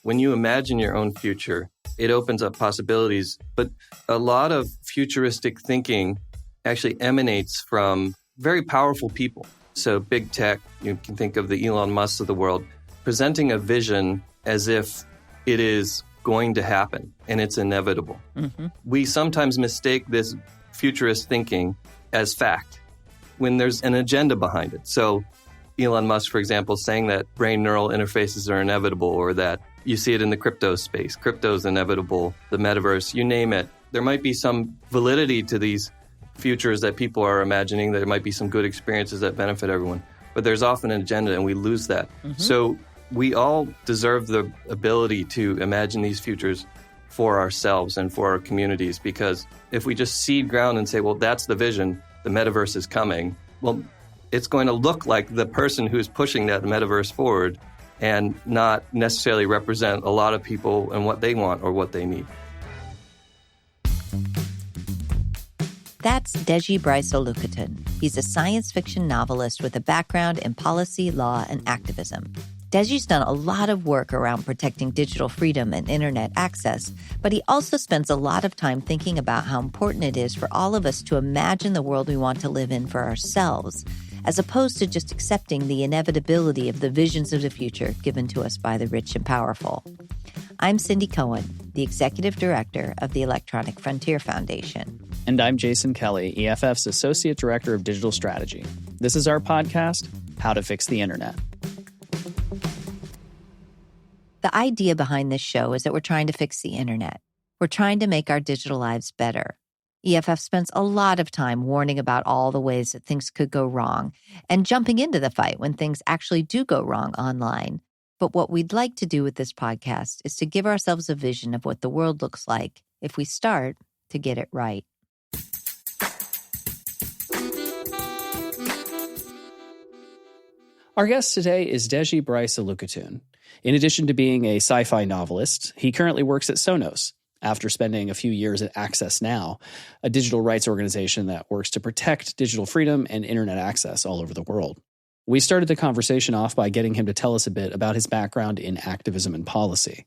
when you imagine your own future, it opens up possibilities. But a lot of futuristic thinking actually emanates from very powerful people. So big tech, you can think of the Elon Musk of the world, presenting a vision as if it is going to happen and it's inevitable. Mm-hmm. We sometimes mistake this futurist thinking as fact when there's an agenda behind it. So Elon Musk, for example, saying that brain neural interfaces are inevitable, or that you see it in the crypto space. Crypto is inevitable, the metaverse, you name it. There might be some validity to these futures that people are imagining. There might be some good experiences that benefit everyone. But there's often an agenda, and we lose that. Mm-hmm. So we all deserve the ability to imagine these futures for ourselves and for our communities, because if we just seed ground and say, well, that's the vision, the metaverse is coming, well, it's going to look like the person who's pushing that metaverse forward and not necessarily represent a lot of people and what they want or what they need. That's Deji Bryce Olukotun. He's a science fiction novelist with a background in policy, law, and activism. Deji's done a lot of work around protecting digital freedom and internet access, but he also spends a lot of time thinking about how important it is for all of us to imagine the world we want to live in for ourselves, as opposed to just accepting the inevitability of the visions of the future given to us by the rich and powerful. I'm Cindy Cohen, the Executive Director of the Electronic Frontier Foundation. And I'm Jason Kelly, EFF's Associate Director of Digital Strategy. This is our podcast, How to Fix the Internet. The idea behind this show is that we're trying to fix the internet. We're trying to make our digital lives better. EFF spends a lot of time warning about all the ways that things could go wrong and jumping into the fight when things actually do go wrong online. But what we'd like to do with this podcast is to give ourselves a vision of what the world looks like if we start to get it right. Our guest today is Deji Bryce Olukotun. In addition to being a sci-fi novelist, he currently works at Sonos, after spending a few years at Access Now, a digital rights organization that works to protect digital freedom and internet access all over the world. We started the conversation off by getting him to tell us a bit about his background in activism and policy.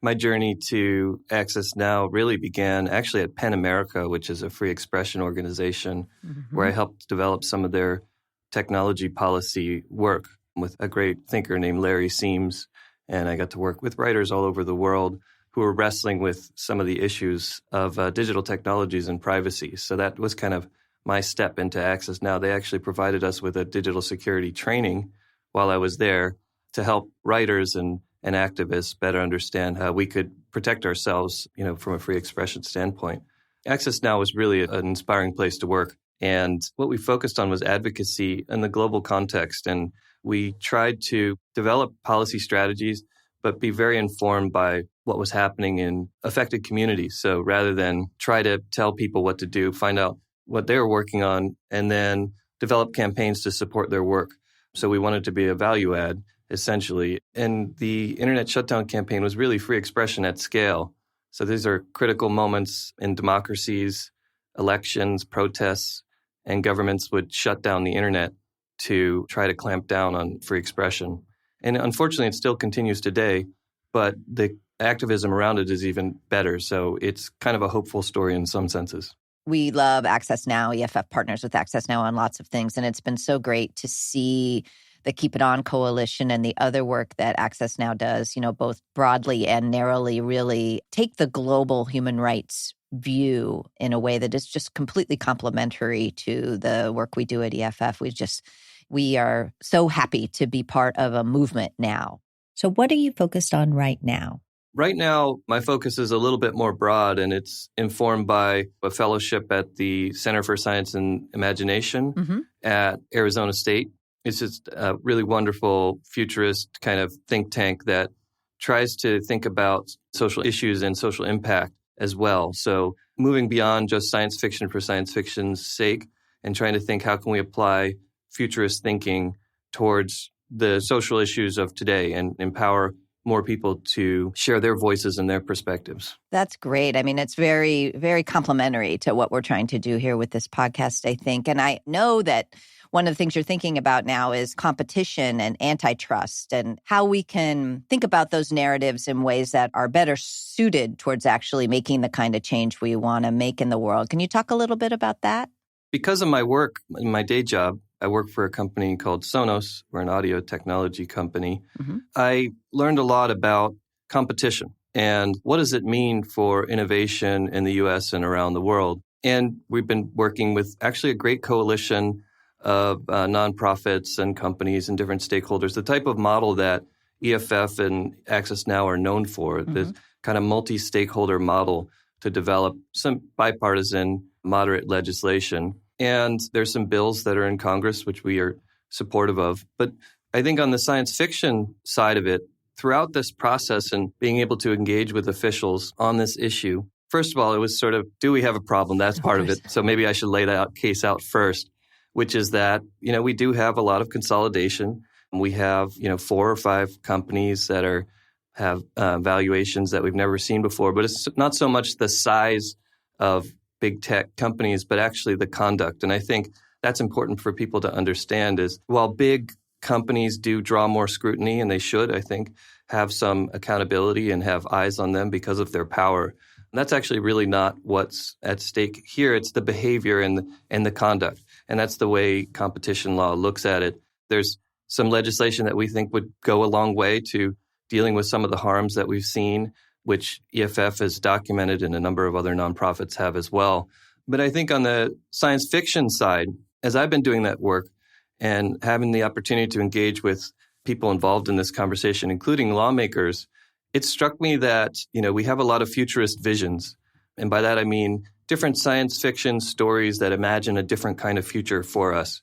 My journey to Access Now really began actually at PEN America, which is a free expression organization, where I helped develop some of their technology policy work with a great thinker named Larry Seams. And I got to work with writers all over the world who were wrestling with some of the issues of digital technologies and privacy. So that was kind of my step into Access Now. They actually provided us with a digital security training while I was there to help writers and activists better understand how we could protect ourselves, from a free expression standpoint. Access Now was really an inspiring place to work. And what we focused on was advocacy in the global context. And we tried to develop policy strategies, but be very informed by what was happening in affected communities. So rather than try to tell people what to do, find out what they were working on, and then develop campaigns to support their work. So we wanted to be a value add, essentially. And the internet shutdown campaign was really free expression at scale. So these are critical moments in democracies, elections, protests, and governments would shut down the internet to try to clamp down on free expression. And unfortunately, it still continues today, but the activism around it is even better. So it's kind of a hopeful story in some senses. We love Access Now. EFF partners with Access Now on lots of things, and it's been so great to see the Keep It On Coalition and the other work that Access Now does, both broadly and narrowly, really take the global human rights view in a way that is just completely complementary to the work we do at EFF. We are so happy to be part of a movement now. So what are you focused on right now? Right now, my focus is a little bit more broad, and it's informed by a fellowship at the Center for Science and Imagination at Arizona State. It's just a really wonderful futurist kind of think tank that tries to think about social issues and social impact as well. So moving beyond just science fiction for science fiction's sake and trying to think, how can we apply futurist thinking towards the social issues of today and empower more people to share their voices and their perspectives. That's great. I mean, it's very, very complementary to what we're trying to do here with this podcast, I think. And I know that one of the things you're thinking about now is competition and antitrust and how we can think about those narratives in ways that are better suited towards actually making the kind of change we want to make in the world. Can you talk a little bit about that? Because of my work, in my day job, I work for a company called Sonos. We're an audio technology company. I learned a lot about competition and what does it mean for innovation in the U.S. and around the world. And we've been working with actually a great coalition of nonprofits and companies and different stakeholders, the type of model that EFF and Access Now are known for, this kind of multi-stakeholder model to develop some bipartisan, moderate legislation. And there's some bills that are in Congress, which we are supportive of. But I think on the science fiction side of it, throughout this process and being able to engage with officials on this issue, first of all, it was sort of, do we have a problem? That's part of it. So maybe I should lay that case out first, which is that, we do have a lot of consolidation. We have, 4 or 5 companies that have valuations that we've never seen before. But it's not so much the size of big tech companies, but actually the conduct. And I think that's important for people to understand is while big companies do draw more scrutiny, and they should, I think, have some accountability and have eyes on them because of their power. And that's actually really not what's at stake here. It's the behavior and the conduct. And that's the way competition law looks at it. There's some legislation that we think would go a long way to dealing with some of the harms that we've seen, which EFF has documented and a number of other nonprofits have as well. But I think on the science fiction side, as I've been doing that work and having the opportunity to engage with people involved in this conversation, including lawmakers, it struck me that, we have a lot of futurist visions. And by that, I mean different science fiction stories that imagine a different kind of future for us.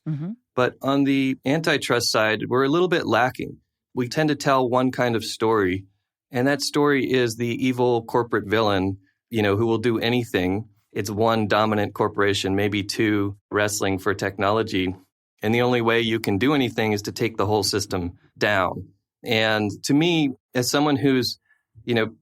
But on the antitrust side, we're a little bit lacking. We tend to tell one kind of story, and that story is the evil corporate villain, who will do anything. It's one dominant corporation, maybe 2 wrestling for technology. And the only way you can do anything is to take the whole system down. And to me, as someone who's,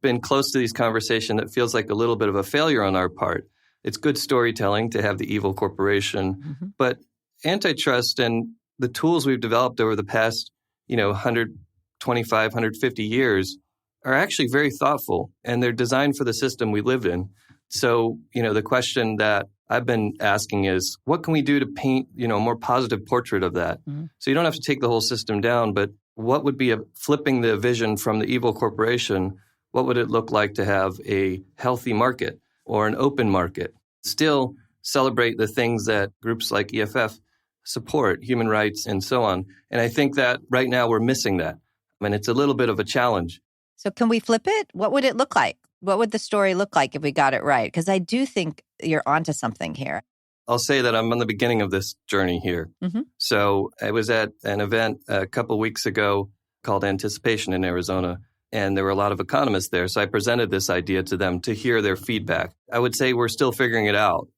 been close to these conversations, it feels like a little bit of a failure on our part. It's good storytelling to have the evil corporation. But antitrust and the tools we've developed over the past, 125, 150 years are actually very thoughtful, and they're designed for the system we live in. So, the question that I've been asking is, what can we do to paint, a more positive portrait of that? So you don't have to take the whole system down, but what would be flipping the vision from the evil corporation? What would it look like to have a healthy market or an open market? Still celebrate the things that groups like EFF support, human rights and so on. And I think that right now we're missing that. I mean, it's a little bit of a challenge. So can we flip it? What would it look like? What would the story look like if we got it right? Because I do think you're onto something here. I'll say that I'm on the beginning of this journey here. So I was at an event a couple weeks ago called Anticipation in Arizona, and there were a lot of economists there. So I presented this idea to them to hear their feedback. I would say we're still figuring it out.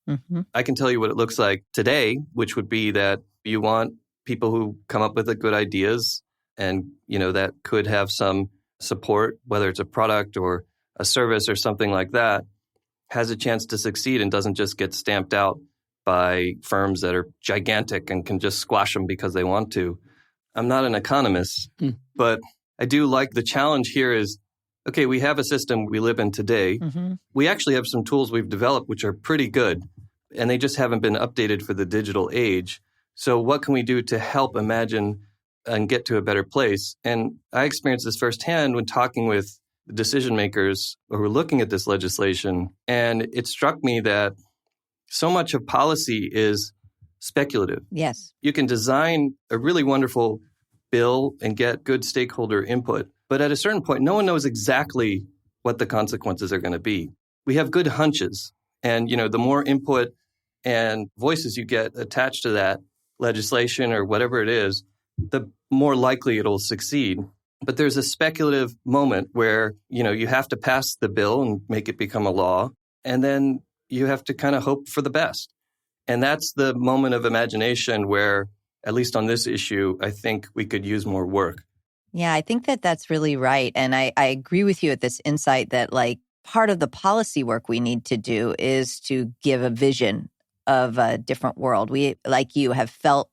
I can tell you what it looks like today, which would be that you want people who come up with the good ideas and, that could have some support, whether it's a product or a service or something like that, has a chance to succeed and doesn't just get stamped out by firms that are gigantic and can just squash them because they want to. I'm not an economist, but I do like the challenge here is, okay, we have a system we live in today. We actually have some tools we've developed which are pretty good, and they just haven't been updated for the digital age. So what can we do to help imagine and get to a better place? And I experienced this firsthand when talking with the decision makers who were looking at this legislation. And it struck me that so much of policy is speculative. Yes. You can design a really wonderful bill and get good stakeholder input. But at a certain point, no one knows exactly what the consequences are going to be. We have good hunches. And, the more input and voices you get attached to that legislation or whatever it is, the more likely it'll succeed. But there's a speculative moment where, you have to pass the bill and make it become a law. And then you have to kind of hope for the best. And that's the moment of imagination where, at least on this issue, I think we could use more work. Yeah, I think that that's really right. And I agree with you at this insight that part of the policy work we need to do is to give a vision of a different world. We, like you, have felt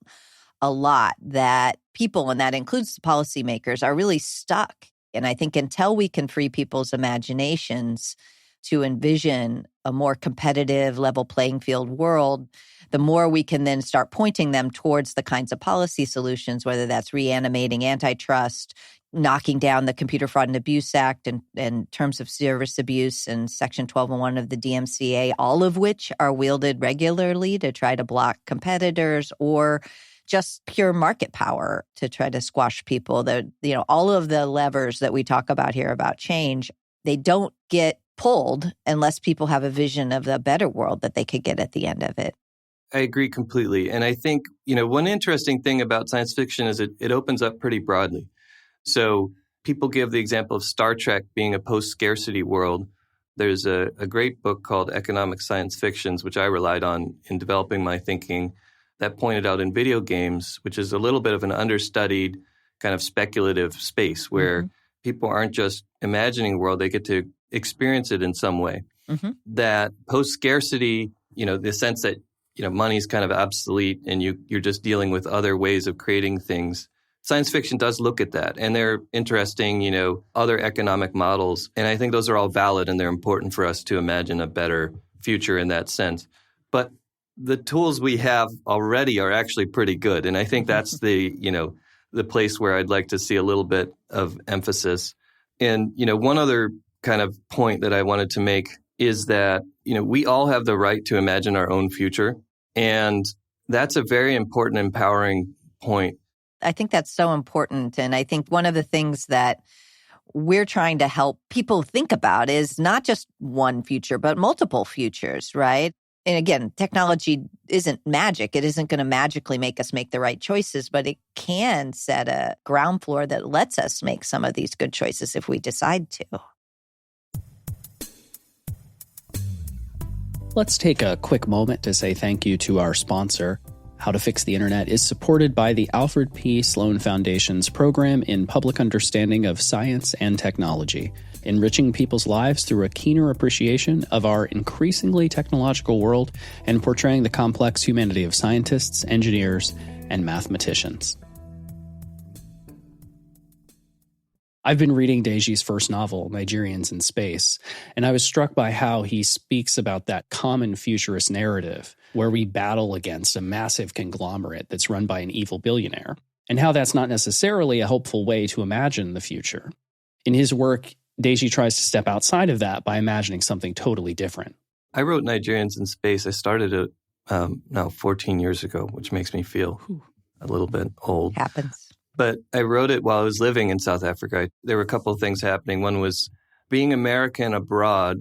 a lot that people, and that includes policymakers, are really stuck. And I think until we can free people's imaginations to envision a more competitive, level playing field world, the more we can then start pointing them towards the kinds of policy solutions, whether that's reanimating antitrust, knocking down the Computer Fraud and Abuse Act and terms of service abuse and Section 1201 of the DMCA, all of which are wielded regularly to try to block competitors, or just pure market power to try to squash people. All of the levers that we talk about here about change, they don't get pulled unless people have a vision of the better world that they could get at the end of it. I agree completely. And I think, one interesting thing about science fiction is it opens up pretty broadly. So people give the example of Star Trek being a post-scarcity world. There's a great book called Economic Science Fictions, which I relied on in developing my thinking, that pointed out in video games, which is a little bit of an understudied kind of speculative space where people aren't just imagining a world, they get to experience it in some way. That post-scarcity, the sense that, money's kind of obsolete and you're just dealing with other ways of creating things. Science fiction does look at that, and they're interesting, other economic models. And I think those are all valid, and they're important for us to imagine a better future in that sense. But the tools we have already are actually pretty good. And I think that's the place where I'd like to see a little bit of emphasis. And, one other kind of point that I wanted to make is that, we all have the right to imagine our own future. And that's a very important, empowering point. I think that's so important. And I think one of the things that we're trying to help people think about is not just one future, but multiple futures, right? And again, technology isn't magic. It isn't going to magically make us make the right choices, but it can set a ground floor that lets us make some of these good choices if we decide to. Let's take a quick moment to say thank you to our sponsor. How to Fix the Internet is supported by the Alfred P. Sloan Foundation's program in public understanding of science and technology, enriching people's lives through a keener appreciation of our increasingly technological world and portraying the complex humanity of scientists, engineers, and mathematicians. I've been reading Deji's first novel, Nigerians in Space, and I was struck by how he speaks about that common futurist narrative where we battle against a massive conglomerate that's run by an evil billionaire, and how that's not necessarily a hopeful way to imagine the future. In his work, Deji tries to step outside of that by imagining something totally different. I wrote Nigerians in Space. I started it now 14 years ago, which makes me feel a little bit old. Happens. But I wrote it while I was living in South Africa. There were a couple of things happening. One was being American abroad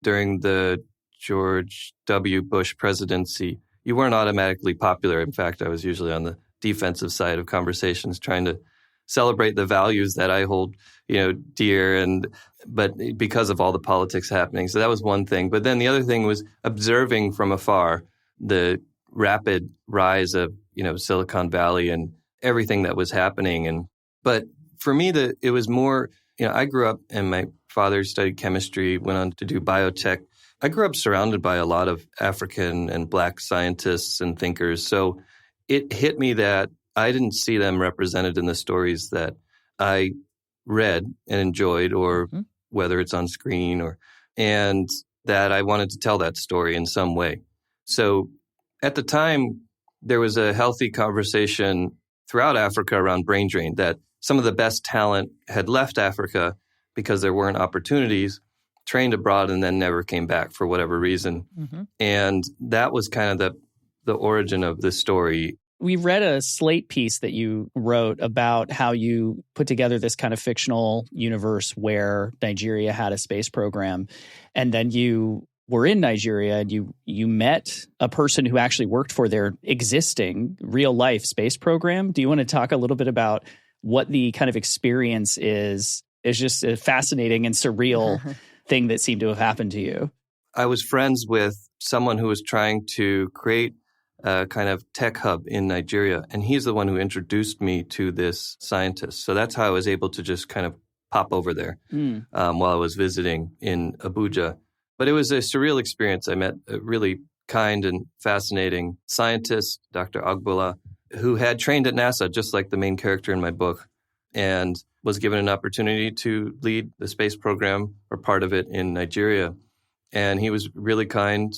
during the George W. Bush presidency. You weren't automatically popular. In fact, I was usually on the defensive side of conversations trying to celebrate the values that I hold, dear, but because of all the politics happening. So that was one thing. But then the other thing was observing from afar the rapid rise of, Silicon Valley and everything that was happening. But for me, it was more, I grew up and my father studied chemistry, went on to do biotech. I grew up surrounded by a lot of African and Black scientists and thinkers. So it hit me that I didn't see them represented in the stories that I read and enjoyed, or whether it's on screen, and that I wanted to tell that story in some way. So at the time, there was a healthy conversation throughout Africa around brain drain, that some of the best talent had left Africa because there weren't opportunities, trained abroad, and then never came back for whatever reason. And that was kind of the origin of this story. We read a Slate piece that you wrote about how you put together this kind of fictional universe where Nigeria had a space program, and then you were in Nigeria and you met a person who actually worked for their existing real-life space program. Do you want to talk a little bit about what the kind of experience is? It's just a fascinating and surreal thing that seemed to have happened to you. I was friends with someone who was trying to create a kind of tech hub in Nigeria, and he's the one who introduced me to this scientist. So that's how I was able to just kind of pop over there while I was visiting in Abuja. But it was a surreal experience. I met a really kind and fascinating scientist, Dr. Agbola, who had trained at NASA, just like the main character in my book, and was given an opportunity to lead the space program or part of it in Nigeria. And he was really kind,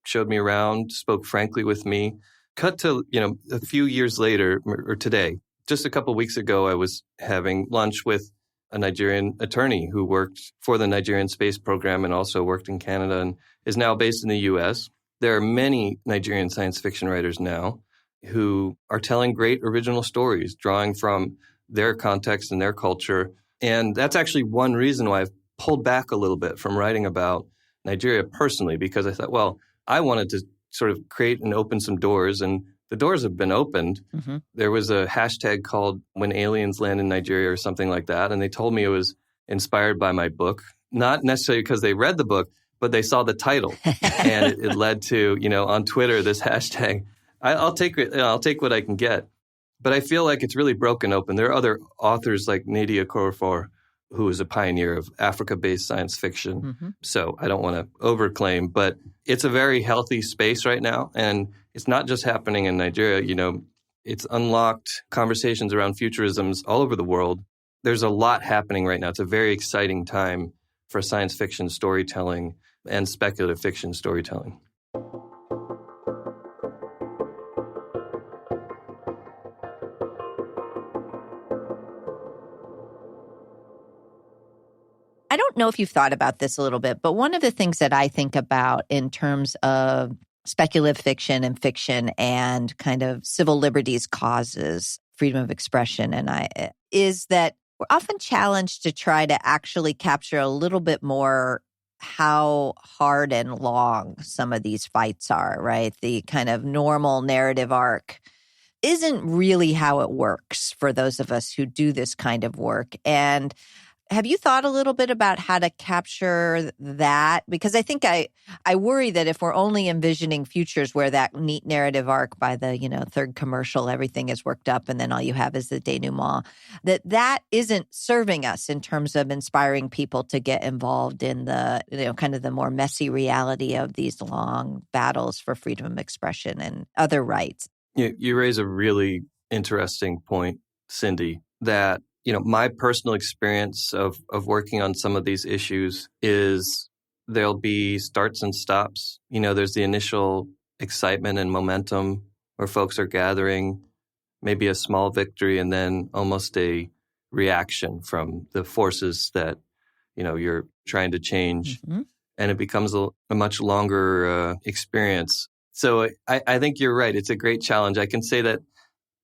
showed me around, spoke frankly with me. Cut to, a few years later, or today, just a couple of weeks ago, I was having lunch with a Nigerian attorney who worked for the Nigerian space program and also worked in Canada and is now based in the U.S. There are many Nigerian science fiction writers now who are telling great original stories, drawing from their context and their culture. And that's actually one reason why I've pulled back a little bit from writing about Nigeria personally, because I thought, well, I wanted to sort of create and open some doors, and the doors have been opened. Mm-hmm. There was a hashtag called When Aliens Land in Nigeria or something like that, and they told me it was inspired by my book, not necessarily because they read the book, but they saw the title, and it led to, on Twitter, this hashtag. I'll take what I can get. But I feel like it's really broken open. There are other authors like Nadia Korafor, who is a pioneer of Africa-based science fiction. Mm-hmm. So I don't want to overclaim, but it's a very healthy space right now. And it's not just happening in Nigeria. It's unlocked conversations around futurisms all over the world. There's a lot happening right now. It's a very exciting time for science fiction storytelling and speculative fiction storytelling. I don't know if you've thought about this a little bit, but one of the things that I think about in terms of speculative fiction and kind of civil liberties causes, freedom of expression, is that we're often challenged to try to actually capture a little bit more how hard and long some of these fights are, right? The kind of normal narrative arc isn't really how it works for those of us who do this kind of work. And have you thought a little bit about how to capture that? Because I think I worry that if we're only envisioning futures where that neat narrative arc by the, third commercial, everything is worked up and then all you have is the denouement, that isn't serving us in terms of inspiring people to get involved in the, kind of the more messy reality of these long battles for freedom of expression and other rights. You raise a really interesting point, Cindy, that my personal experience of working on some of these issues is there'll be starts and stops. There's the initial excitement and momentum where folks are gathering, maybe a small victory, and then almost a reaction from the forces that, you're trying to change. Mm-hmm. And it becomes a much longer experience. So I think you're right. It's a great challenge. I can say that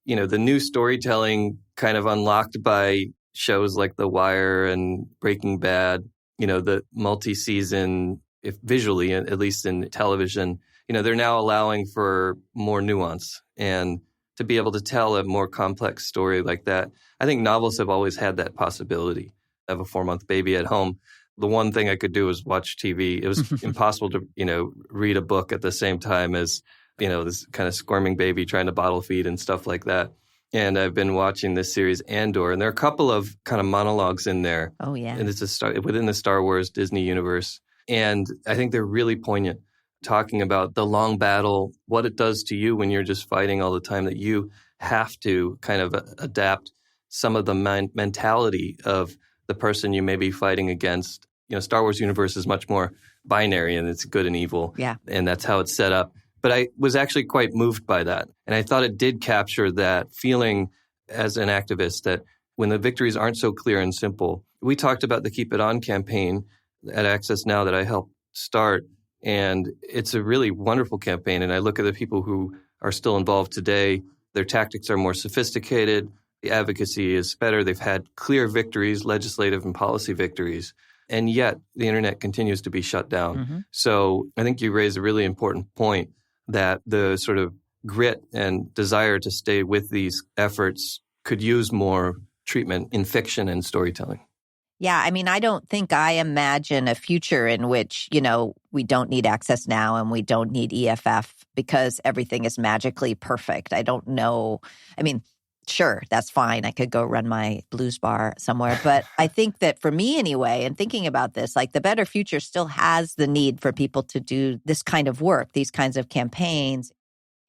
the new storytelling kind of unlocked by shows like The Wire and Breaking Bad, the multi-season, if visually, at least in television, they're now allowing for more nuance and to be able to tell a more complex story like that. I think novels have always had that possibility. I have a 4-month baby at home. The one thing I could do was watch TV. It was impossible to, read a book at the same time as this kind of squirming baby trying to bottle feed and stuff like that. And I've been watching this series Andor, and there are a couple of kind of monologues in there. Oh, yeah. And it's within the Star Wars Disney universe. And I think they're really poignant, talking about the long battle, what it does to you when you're just fighting all the time, that you have to kind of adapt some of the mentality of the person you may be fighting against. Star Wars universe is much more binary, and it's good and evil. Yeah. And that's how it's set up. But I was actually quite moved by that. And I thought it did capture that feeling as an activist that when the victories aren't so clear and simple. We talked about the Keep It On campaign at Access Now that I helped start. And it's a really wonderful campaign. And I look at the people who are still involved today. Their tactics are more sophisticated. The advocacy is better. They've had clear victories, legislative and policy victories. And yet the internet continues to be shut down. Mm-hmm. So I think you raise a really important point, that the sort of grit and desire to stay with these efforts could use more treatment in fiction and storytelling. Yeah, I mean, I don't think I imagine a future in which, we don't need Access Now and we don't need EFF because everything is magically perfect. I don't know. I mean, sure, that's fine. I could go run my blues bar somewhere. But I think that for me anyway, and thinking about this, like the better future still has the need for people to do this kind of work, these kinds of campaigns.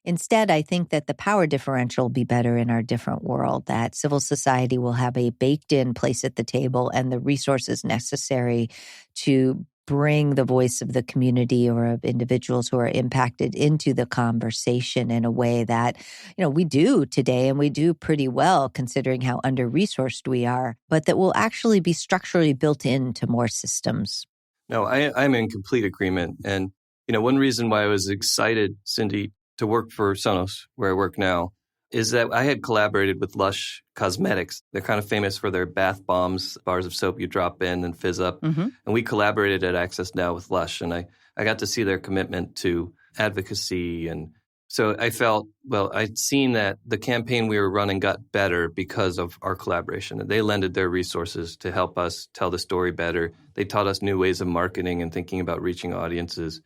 Instead, I think that the power differential will be better in our different world, that civil society will have a baked-in place at the table and the resources necessary to bring the voice of the community or of individuals who are impacted into the conversation in a way that, we do today, and we do pretty well considering how under-resourced we are, but that will actually be structurally built into more systems. No, I'm in complete agreement. And, one reason why I was excited, Cindy, to work for Sonos, where I work now, is that I had collaborated with Lush Cosmetics. They're kind of famous for their bath bombs, bars of soap you drop in and fizz up. Mm-hmm. And we collaborated at Access Now with Lush. And I got to see their commitment to advocacy. And so I felt, I'd seen that the campaign we were running got better because of our collaboration. They lended their resources to help us tell the story better. They taught us new ways of marketing and thinking about reaching audiences.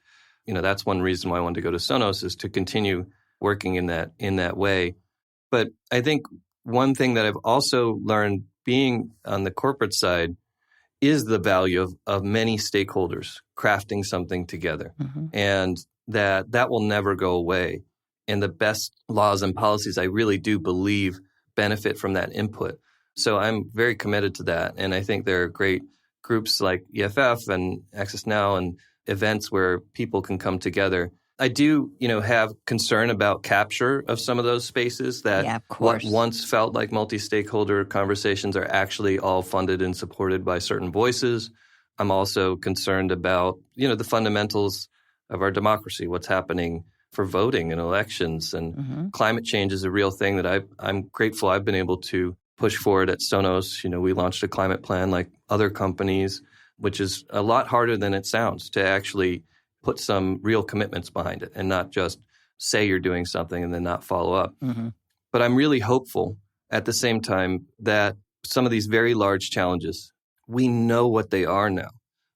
That's one reason why I wanted to go to Sonos, is to continue working in that way. But I think one thing that I've also learned being on the corporate side is the value of many stakeholders crafting something together, mm-hmm. and that will never go away. And the best laws and policies, I really do believe, benefit from that input. So I'm very committed to that. And I think there are great groups like EFF and Access Now and events where people can come together. I do, have concern about capture of some of those spaces that what once felt like multi-stakeholder conversations are actually all funded and supported by certain voices. I'm also concerned about, the fundamentals of our democracy, what's happening for voting and elections. And mm-hmm. climate change is a real thing that I'm grateful I've been able to push forward at Sonos. We launched a climate plan like other companies, which is a lot harder than it sounds to actually put some real commitments behind it and not just say you're doing something and then not follow up. Mm-hmm. But I'm really hopeful at the same time that some of these very large challenges, we know what they are now,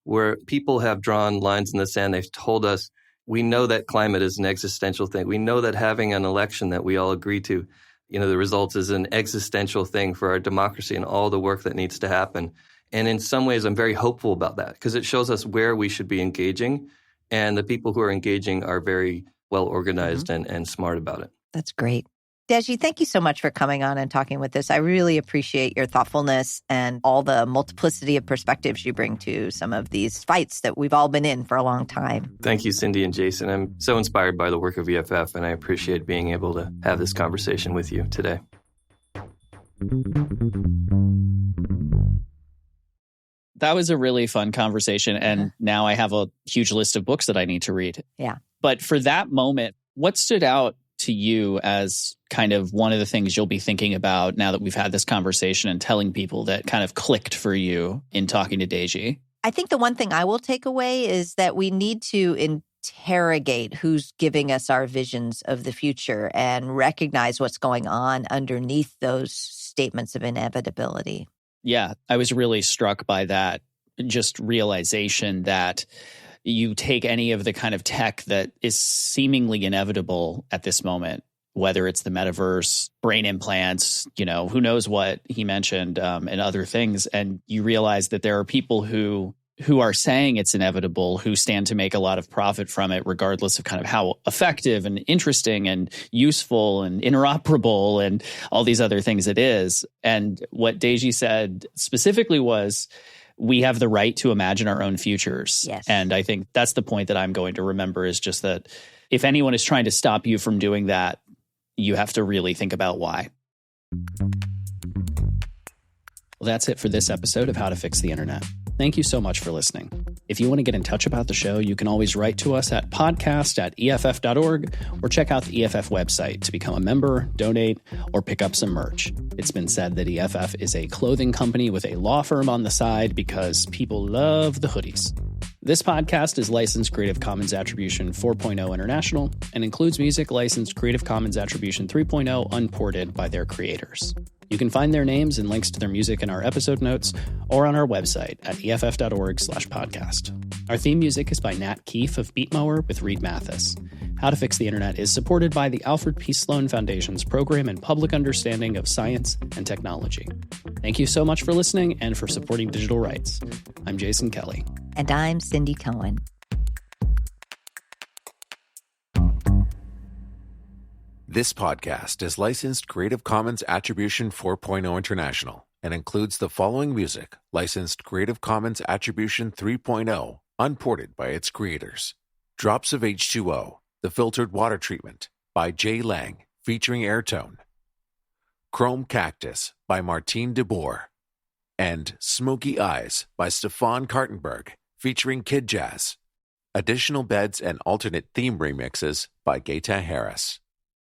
where people have drawn lines in the sand. They've told us, we know that climate is an existential thing. We know that having an election that we all agree to, the results is an existential thing for our democracy and all the work that needs to happen. And in some ways, I'm very hopeful about that because it shows us where we should be engaging. And the people who are engaging are very well organized mm-hmm. and smart about it. That's great. Deji, thank you so much for coming on and talking with us. I really appreciate your thoughtfulness and all the multiplicity of perspectives you bring to some of these fights that we've all been in for a long time. Thank you, Cindy and Jason. I'm so inspired by the work of EFF, and I appreciate being able to have this conversation with you today. That was a really fun conversation, and now I have a huge list of books that I need to read. Yeah. But for that moment, what stood out to you as kind of one of the things you'll be thinking about now that we've had this conversation and telling people that kind of clicked for you in talking to Deji? I think the one thing I will take away is that we need to interrogate who's giving us our visions of the future and recognize what's going on underneath those statements of inevitability. Yeah, I was really struck by that, just realization that you take any of the kind of tech that is seemingly inevitable at this moment, whether it's the metaverse, brain implants, who knows what he mentioned, and other things, and you realize that there are people who are saying it's inevitable, who stand to make a lot of profit from it, regardless of kind of how effective and interesting and useful and interoperable and all these other things it is. And what Deji said specifically was, we have the right to imagine our own futures. Yes. And I think that's the point that I'm going to remember, is just that if anyone is trying to stop you from doing that, you have to really think about why. Well, that's it for this episode of How to Fix the Internet. Thank you so much for listening. If you want to get in touch about the show, you can always write to us at podcast@EFF.org or check out the EFF website to become a member, donate, or pick up some merch. It's been said that EFF is a clothing company with a law firm on the side because people love the hoodies. This podcast is licensed Creative Commons Attribution 4.0 International and includes music licensed Creative Commons Attribution 3.0 unported by their creators. You can find their names and links to their music in our episode notes or on our website at EFF.org/podcast. Our theme music is by Nat Keefe of Beatmower with Reed Mathis. How to Fix the Internet is supported by the Alfred P. Sloan Foundation's Program in Public Understanding of Science and Technology. Thank you so much for listening and for supporting digital rights. I'm Jason Kelly. And I'm Cindy Cohen. This podcast is licensed Creative Commons Attribution 4.0 International and includes the following music licensed Creative Commons Attribution 3.0, unported by its creators. Drops of H2O, The Filtered Water Treatment by Jay Lang, featuring Airtone. Chrome Cactus by Martine DeBoer. And Smoky Eyes by Stefan Kartenberg, featuring Kid Jazz. Additional beds and alternate theme remixes by Gaeta Harris.